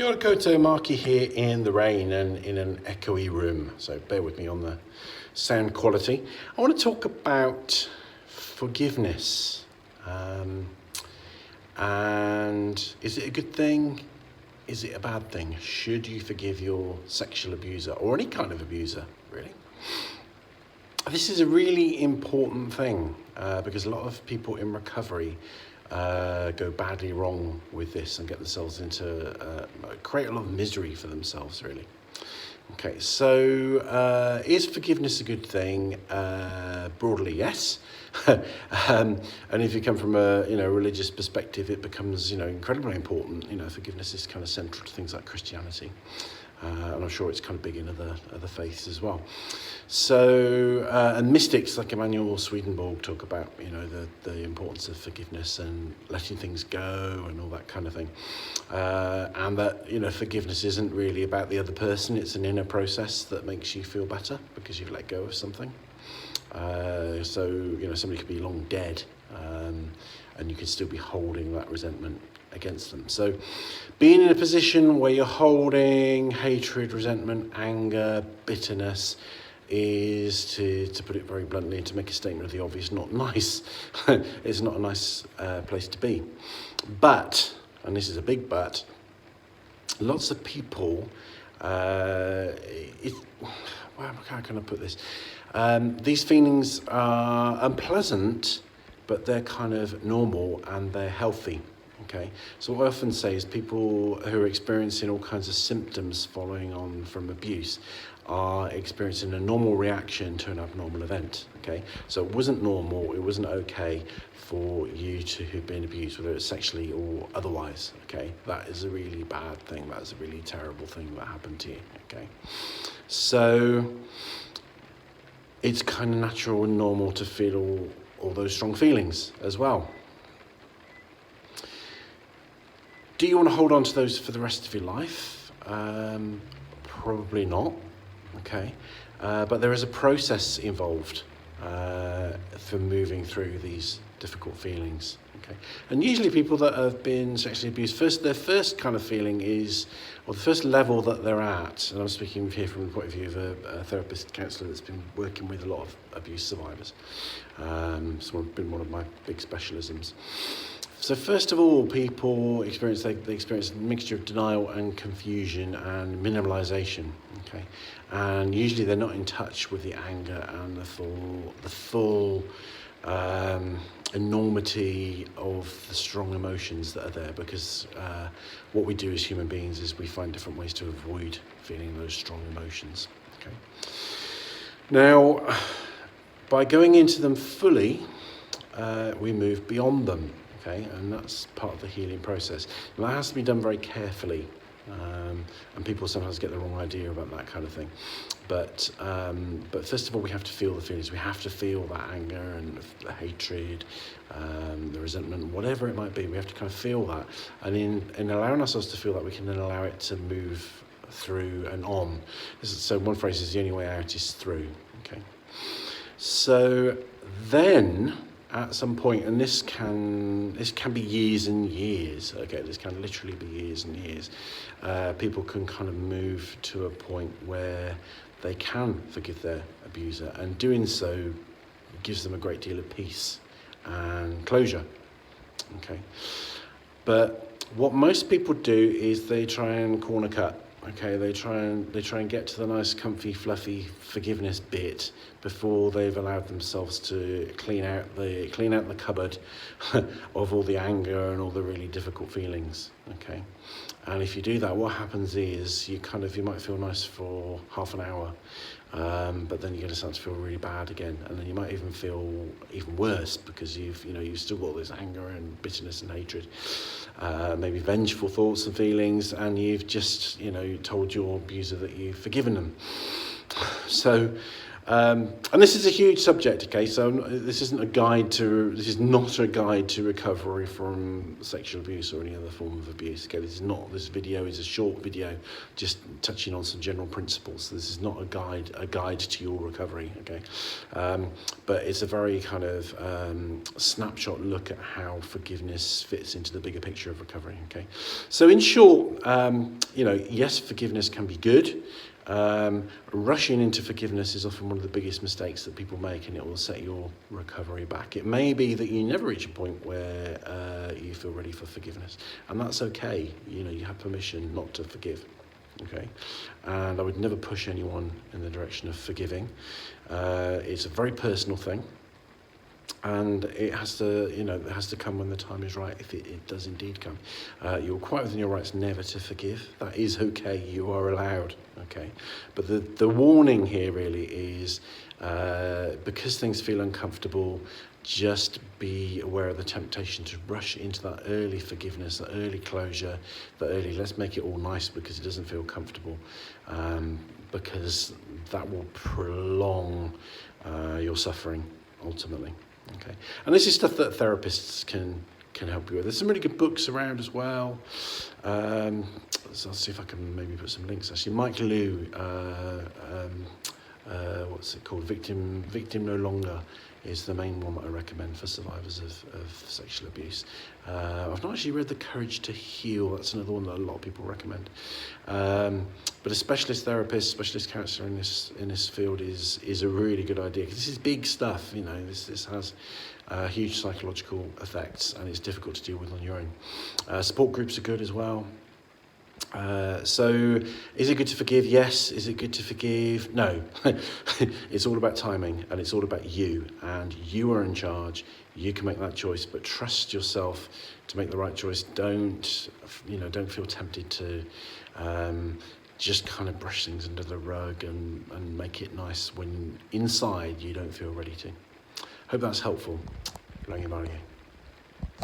Kia ora koutou, Markie here in the rain and in an echoey room, so bear with me on the sound quality. I want to talk about forgiveness. And is it a good thing? Is it a bad thing? Should you forgive your sexual abuser or any kind of abuser, really? This is a really important thing because a lot of people in recovery go badly wrong with this and get themselves into, create a lot of misery for themselves, really. Okay, so is forgiveness a good thing? Broadly, yes. And if you come from a religious perspective, it becomes incredibly important. Forgiveness is kind of central to things like Christianity, and I'm sure it's kind of big in other faiths as well. So and mystics like Emanuel Swedenborg talk about the importance of forgiveness and letting things go and all that kind of thing, and that forgiveness isn't really about the other person. It's an inner process that makes you feel better because you've let go of something. So somebody could be long dead, and you could still be holding that resentment against them. So being in a position where you're holding hatred, resentment, anger, bitterness is, to put it very bluntly and to make a statement of the obvious, not nice. It's not a nice place to be. But, and this is a big but, lots of people, how can I put this? These feelings are unpleasant, but they're kind of normal and they're healthy. Okay, so what I often say is people who are experiencing all kinds of symptoms following on from abuse are experiencing a normal reaction to an abnormal event. Okay, so it wasn't normal, it wasn't okay for you to have been abused, whether it's sexually or otherwise. Okay, that is a really bad thing. That is a really terrible thing that happened to you. Okay, so it's kind of natural and normal to feel all those strong feelings as well. Do you want to hold on to those for the rest of your life? Probably not, okay. But there is a process involved for moving through these difficult feelings, okay. And usually people that have been sexually abused, their first kind of feeling is, or the first level that they're at, and I'm speaking here from the point of view of a therapist, counsellor that's been working with a lot of abuse survivors. It's been one of my big specialisms. So first of all, people experience they experience a mixture of denial and confusion and minimalisation. Okay, and usually they're not in touch with the anger and the full enormity of the strong emotions that are there. Because what we do as human beings is we find different ways to avoid feeling those strong emotions. Okay. Now, by going into them fully, we move beyond them. Okay, and that's part of the healing process. And that has to be done very carefully, and people sometimes get the wrong idea about that kind of thing. But first of all, we have to feel the feelings. We have to feel that anger and the hatred, the resentment, whatever it might be. We have to kind of feel that, and in allowing ourselves to feel that, we can then allow it to move through and on. So one phrase is the only way out is through. Okay, so then, at some point, and this can be years and years, okay, this can literally be years and years, people can kind of move to a point where they can forgive their abuser, and doing so gives them a great deal of peace and closure, okay. But what most people do is they try and corner cut. Okay, they try and get to the nice, comfy, fluffy forgiveness bit before they've allowed themselves to clean out the cupboard of all the anger and all the really difficult feelings. Okay, and if you do that, what happens is you might feel nice for half an hour, but then you're going to start to feel really bad again, and then you might even feel even worse because you've still got this anger and bitterness and hatred, maybe vengeful thoughts and feelings, and you've just told your abuser that you've forgiven them. So And this is a huge subject, okay? So this is not a guide to recovery from sexual abuse or any other form of abuse. Okay, this video is a short video, just touching on some general principles. So this is not a guide to your recovery, okay? But it's a very kind of snapshot look at how forgiveness fits into the bigger picture of recovery, okay? So in short, yes, forgiveness can be good. Rushing into forgiveness is often one of the biggest mistakes that people make, and it will set your recovery back. It may be that you never reach a point where you feel ready for forgiveness, and that's okay. You have permission not to forgive, okay? And I would never push anyone in the direction of forgiving. It's a very personal thing, and it has to come when the time is right, if it does indeed come. You're quite within your rights never to forgive. That is okay, you are allowed, okay? But the warning here really is, because things feel uncomfortable, just be aware of the temptation to rush into that early forgiveness, that early closure, that early, let's make it all nice because it doesn't feel comfortable, because that will prolong your suffering ultimately. Okay, and this is stuff that therapists can help you with. There's some really good books around as well. So I'll see if I can maybe put some links. Actually, Mike Liu, what's it called? Victim No Longer is the main one that I recommend for survivors of sexual abuse. I've not actually read The Courage to Heal. That's another one that a lot of people recommend. But a specialist therapist, specialist counsellor in this field is a really good idea, because this is big stuff. This has huge psychological effects, and it's difficult to deal with on your own. Support groups are good as well. So is it good to forgive? Yes. Is it good to forgive? No. It's all about timing, and it's all about you, and you are in charge. You can make that choice, but trust yourself to make the right choice. Don't feel tempted to just kind of brush things under the rug and make it nice when inside you don't feel ready to. Hope that's helpful. Rangimarie.